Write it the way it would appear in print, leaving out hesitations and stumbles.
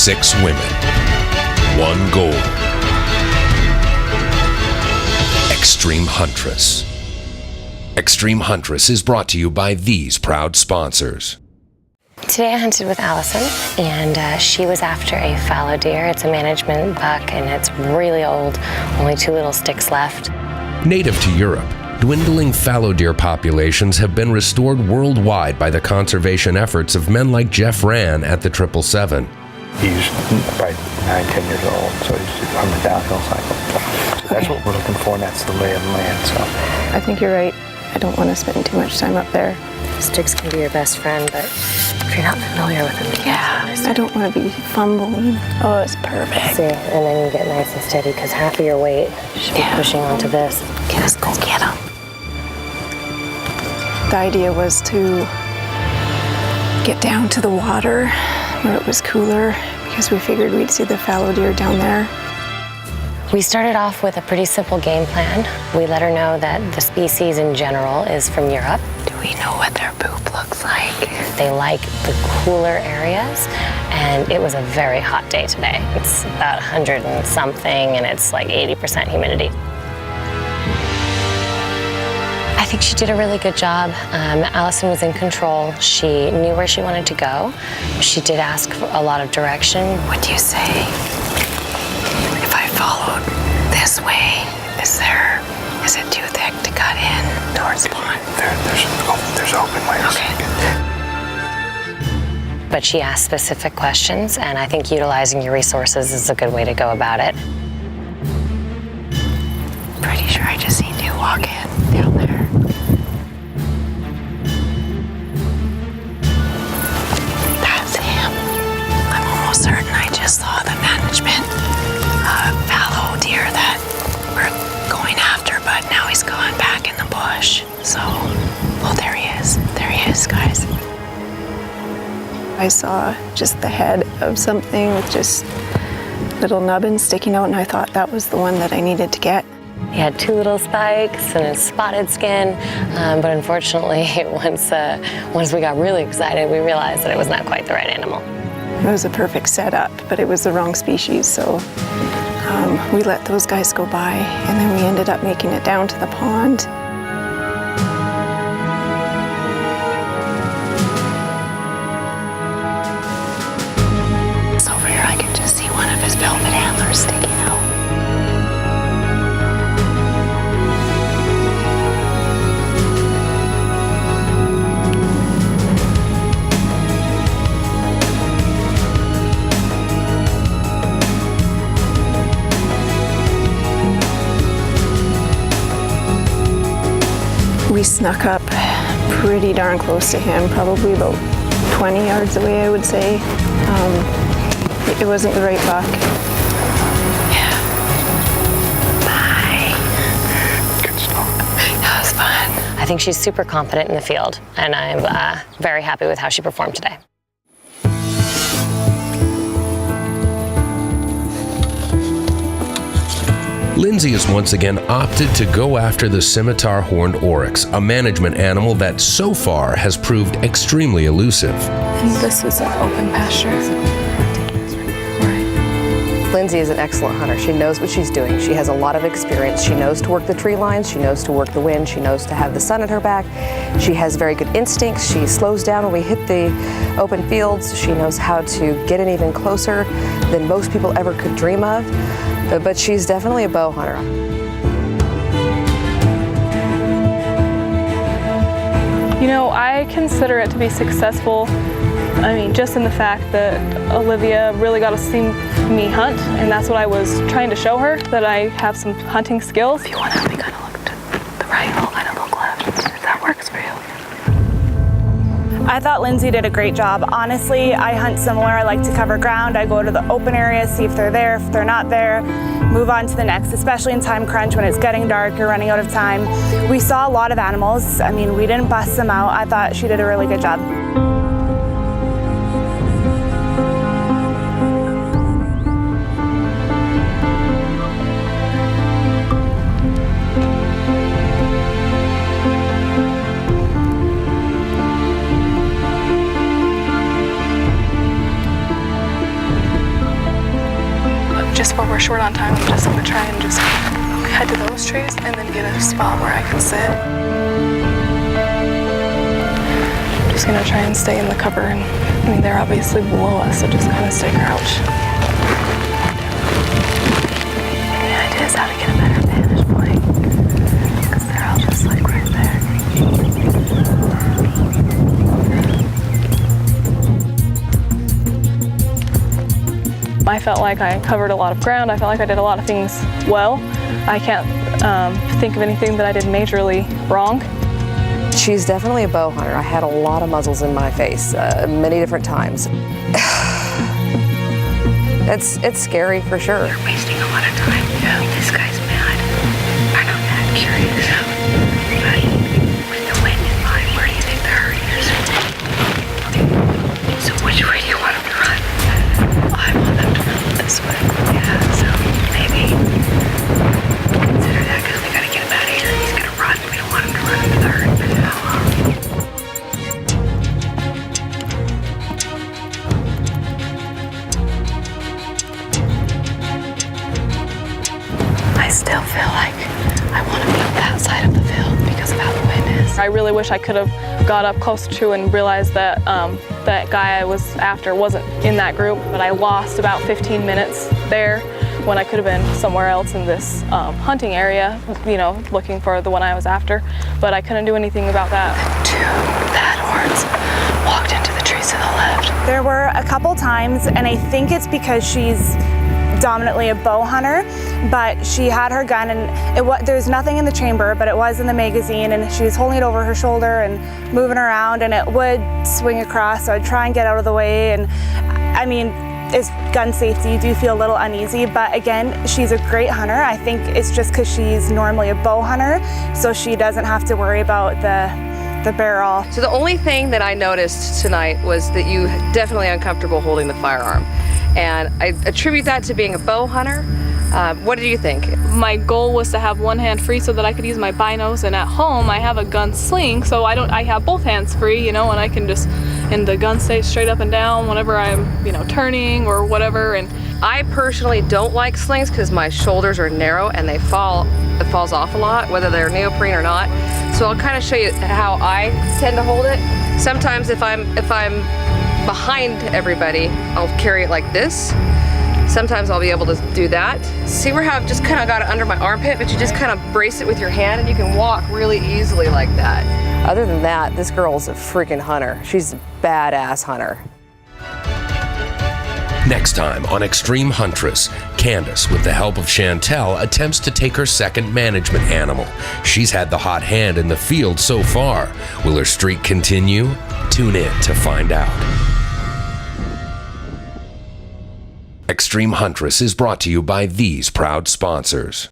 6 women, 1 goal. Extreme Huntress. Extreme Huntress is brought to you by these proud sponsors. Today I hunted with Allison, and she was after a fallow deer. It's a management buck, and it's really old, only 2 little sticks left. Native to Europe, dwindling fallow deer populations have been restored worldwide by the conservation efforts of men like Jeff Rann at the 777. He's probably 9-10 years old, so he's on the downhill cycle. So that's what we're looking for, and that's the lay of the land. So I think you're right. I don't want to spend too much time up there. Sticks can be your best friend, but if you're not familiar with them, I don't want to be fumbling. Oh, it's perfect. See, and then you get nice and steady because half of your weight should be pushing onto this. Let's go get him. The idea was to get down to the water where it was cooler because we figured we'd see the fallow deer down there. We started off with a pretty simple game plan. We let her know that the species in general is from Europe. Do we know what their poop looks like? They like the cooler areas, and it was a very hot day today. It's about 100 and something, and it's like 80% humidity. I think she did a really good job. Allison was in control. She knew where she wanted to go. She did ask for a lot of direction. What do you say? If I followed this way, is it too thick to cut in towards the pond? There's open ways. Okay. But she asked specific questions, and I think utilizing your resources is a good way to go about it. Pretty sure I just seen you walk in down there. That's him. I'm almost certain I just saw the management fallow deer that we're going after, but now he's gone back in the bush. So, oh, there he is. There he is, guys. I saw just the head of something with just little nubbins sticking out, and I thought that was the one that I needed to get. He had 2 little spikes and a spotted skin, but unfortunately, once we got really excited, we realized that it was not quite the right animal. It was a perfect setup, but it was the wrong species, so we let those guys go by, and then we ended up making it down to the pond. So over here, I can just see one of his velvet antlers sticking out. We snuck up pretty darn close to him, probably about 20 yards away, I would say. It wasn't the right buck. Yeah. Bye. Good stuff. That was fun. I think she's super confident in the field, and I'm very happy with how she performed today. Lindsay has once again opted to go after the scimitar horned oryx, a management animal that so far has proved extremely elusive. And this is an open pasture. Lindsay is an excellent hunter. She knows what she's doing. She has a lot of experience. She knows to work the tree lines. She knows to work the wind. She knows to have the sun at her back. She has very good instincts. She slows down when we hit the open fields. She knows how to get in even closer than most people ever could dream of. But she's definitely a bow hunter. You know, I consider it to be successful. I mean, just in the fact that Olivia really got to see me hunt, and that's what I was trying to show her, that I have some hunting skills. If you want to, we kind of look to the right, I'll kind of look left, if that works for you. I thought Lindsay did a great job. Honestly, I hunt similar. I like to cover ground. I go to the open areas, see if they're there. If they're not there, move on to the next, especially in time crunch when it's getting dark, you're running out of time. We saw a lot of animals. I mean, we didn't bust them out. I thought she did a really good job. we're short on time, I'm just gonna try and just head to those trees and then get a spot where I can sit. I'm just gonna try and stay in the cover, and I mean they're obviously below us, so just kind of stay crouched. The idea is how to get a better vantage point, because they're all just like right there. I felt like I covered a lot of ground. I felt like I did a lot of things well. I can't think of anything that I did majorly wrong. She's definitely a bow hunter. I had a lot of muzzles in my face many different times. It's scary for sure. You're wasting a lot of time. Yeah. This guy's mad. I'm not that curious. But with the wind in mind, where do you think the herd is? So which way do you want him to run? I want them to run this way. Yeah, so maybe consider that, because we gotta get him out of here. He's gonna run. We don't want him to run into the herd. I still feel like I want to be on that side of the field because of how the wind is. I really wish I could have got up closer to and realized that that guy I was after wasn't in that group, but I lost about 15 minutes there when I could have been somewhere else in this hunting area, you know, looking for the one I was after, but I couldn't do anything about that. Two bad horns walked into the trees to the left. There were a couple times, and I think it's because she's dominantly a bow hunter, but she had her gun, and there's nothing in the chamber, but it was in the magazine, and she was holding it over her shoulder and moving around, and it would swing across, so I'd try and get out of the way. And I mean, it's gun safety, you do feel a little uneasy, but again, she's a great hunter. I think it's just because she's normally a bow hunter, so she doesn't have to worry about the barrel. So the only thing that I noticed tonight was that you definitely uncomfortable holding the firearm. And I attribute that to being a bow hunter. What do you think? My goal was to have one hand free so that I could use my binos, and at home I have a gun sling, so I have both hands free, you know, and I can just, and the gun stays straight up and down whenever I'm, you know, turning or whatever. And I personally don't like slings because my shoulders are narrow and it falls off a lot, whether they're neoprene or not. So I'll kind of show you how I tend to hold it. Sometimes if I'm behind everybody, I'll carry it like this. Sometimes I'll be able to do that. See where I've just kind of got it under my armpit, but you just kind of brace it with your hand and you can walk really easily like that. Other than that, this girl's a freaking hunter. She's a badass hunter. Next time on Extreme Huntress, Candace, with the help of Chantel, attempts to take her second management animal. She's had the hot hand in the field so far. Will her streak continue? Tune in to find out. Extreme Huntress is brought to you by these proud sponsors.